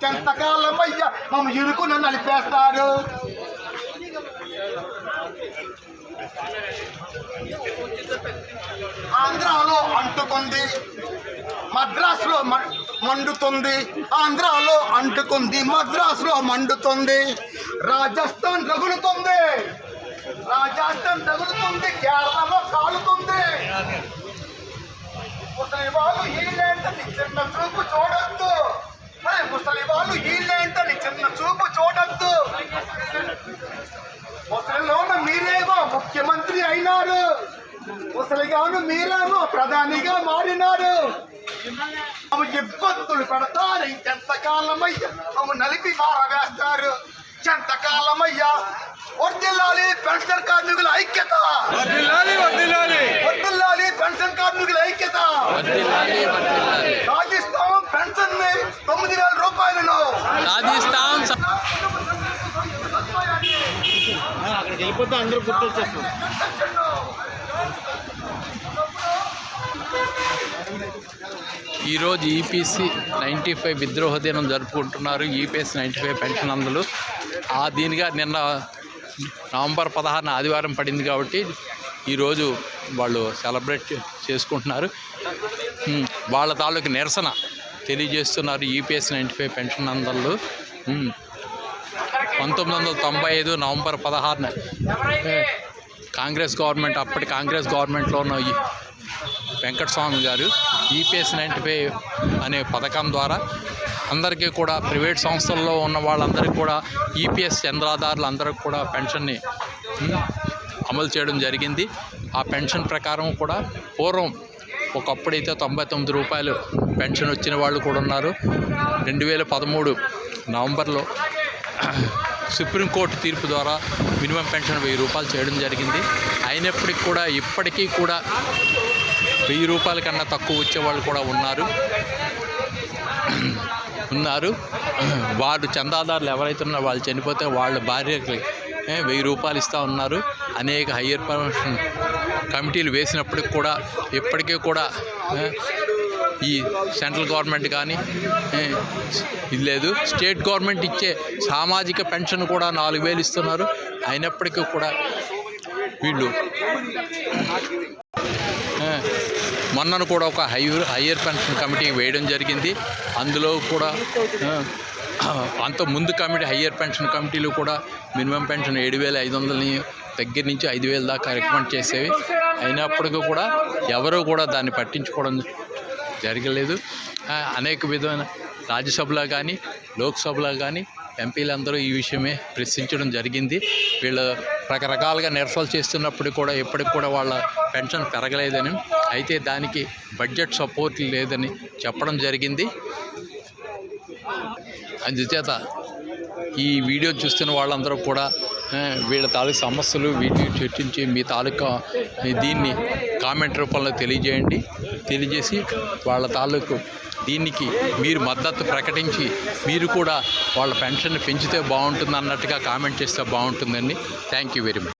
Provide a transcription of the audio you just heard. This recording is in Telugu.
ఎంతకాలమయ్యా మమ్మ ఇరుకున నలిపేస్తారు. ఆంధ్రాలో అంటుకుంది, మద్రాసులో మండుతుంది. ఆంధ్రాలో అంటుకుంది, మద్రాసులో మండుతుంది. రాజస్థాన్ రగులుతుంది, కేరళలో కాలుతుంది. ముసలి వాళ్ళు వీళ్ళేంటని చిన్న చూపు చూడొద్దు. ముసలి వాళ్ళు వీళ్ళేంటని చిన్న చూపు చూడొద్దు. ముసలిలోన మీరేమో ముఖ్యమంత్రి అయినారు, ముసలిగాను మీరేమో ప్రధానిగా మారినారు. ఇబ్బందులు పెడతారు. ఇంకెంతకాలమయ్యా నలిపి మారవేస్తారు. ఎంతకాలమయ్యా వర్ధిల్లాలి పెన్షన్ కార్మికుల ఐక్యత, వర్ధిల్లాలి పెన్షన్ కార్మికుల ఐక్యత. సాధిస్తాం పెన్షన్ 9,000 రూపాయలను సాధిస్తాం. అక్కడికి వెళ్ళిపోతే అందరూ గుర్తొచ్చేస్తాం. ఈరోజు ఈపీసీ 95 విద్రోహ దినం జరుపుకుంటున్నారు. ఈపీఎస్ 95 పెన్షన్ అందులు దీనిగా నిన్న నవంబర్ 16 ఆదివారం పడింది కాబట్టి ఈరోజు వాళ్ళు సెలబ్రేట్ చేసుకుంటున్నారు. వాళ్ళ తాలూకు నిరసన తెలియజేస్తున్నారు. ఈపీఎస్ 95 పెన్షన్ అందళ్ళు 1995 నవంబర్ 16 కాంగ్రెస్ గవర్నమెంట్, అప్పటి కాంగ్రెస్ గవర్నమెంట్లో ఉన్న వెంకటస్వామి గారు ఈపీఎస్ 95 అనే పథకం ద్వారా అందరికీ కూడా ప్రైవేట్ సంస్థల్లో ఉన్న వాళ్ళందరికీ కూడా ఈపీఎస్ చంద్రాదారులు అందరికీ కూడా పెన్షన్ని అమలు చేయడం జరిగింది. ఆ పెన్షన్ ప్రకారం కూడా పూర్వం ఒకప్పుడైతే 99 రూపాయలు పెన్షన్ వచ్చిన వాళ్ళు కూడా ఉన్నారు. 2013 నవంబర్లో సుప్రీంకోర్టు తీర్పు ద్వారా మినిమం పెన్షన్ 1000 రూపాయలు చేయడం జరిగింది. అయినప్పటికీ కూడా ఇప్పటికీ కూడా 1000 రూపాయల కన్నా తక్కువ వచ్చేవాళ్ళు కూడా ఉన్నారు. వాళ్ళు చందాదారులు ఎవరైతే ఉన్నారో వాళ్ళు చనిపోతే వాళ్ళ భార్యకి 1000 రూపాయలు ఇస్తూ ఉన్నారు. అనేక హయ్యర్ పెన్షన్ కమిటీలు వేసినప్పటికి కూడా ఇప్పటికీ కూడా ఈ సెంట్రల్ గవర్నమెంట్ కానీ ఇది లేదు. స్టేట్ గవర్నమెంట్ ఇచ్చే సామాజిక పెన్షన్ కూడా 4000 ఇస్తున్నారు. అయినప్పటికీ కూడా వీళ్ళు మొన్నను కూడా ఒక హయ్యర్ పెన్షన్ కమిటీ వేయడం జరిగింది. అందులో కూడా అంత ముందు కమిటీ హయ్యర్ పెన్షన్ కమిటీలు కూడా మినిమం పెన్షన్ 7,500 దగ్గర నుంచి 5,000 దాకా రికమెండ్ చేసేవి. అయినప్పటికీ కూడా ఎవరూ కూడా దాన్ని పట్టించుకోవడం జరగలేదు. అనేక విధమైన రాజ్యసభలో కానీ లోక్సభలో కానీ ఎంపీలందరూ ఈ విషయమే ప్రశ్నించడం జరిగింది. వీళ్ళు రకరకాలుగా నిరసనలు చేస్తున్నప్పుడు కూడా ఎప్పటికి కూడా వాళ్ళ పెన్షన్ పెరగలేదని, అయితే దానికి బడ్జెట్ సపోర్ట్ లేదని చెప్పడం జరిగింది. అందుచేత ఈ వీడియో చూస్తున్న వాళ్ళందరూ కూడా వీళ్ళ తాలూకు సమస్యలు వీటిని చర్చించి మీ తాలూకా దీన్ని కామెంట్ రూపంలో తెలియజేసి వాళ్ళ తాలూకు దీనికి మీరు మద్దతు ప్రకటించి మీరు కూడా వాళ్ళ పెన్షన్ పెంచితే బాగుంటుంది అన్నట్టుగా కామెంట్ చేస్తే బాగుంటుందండి. Thank you very much.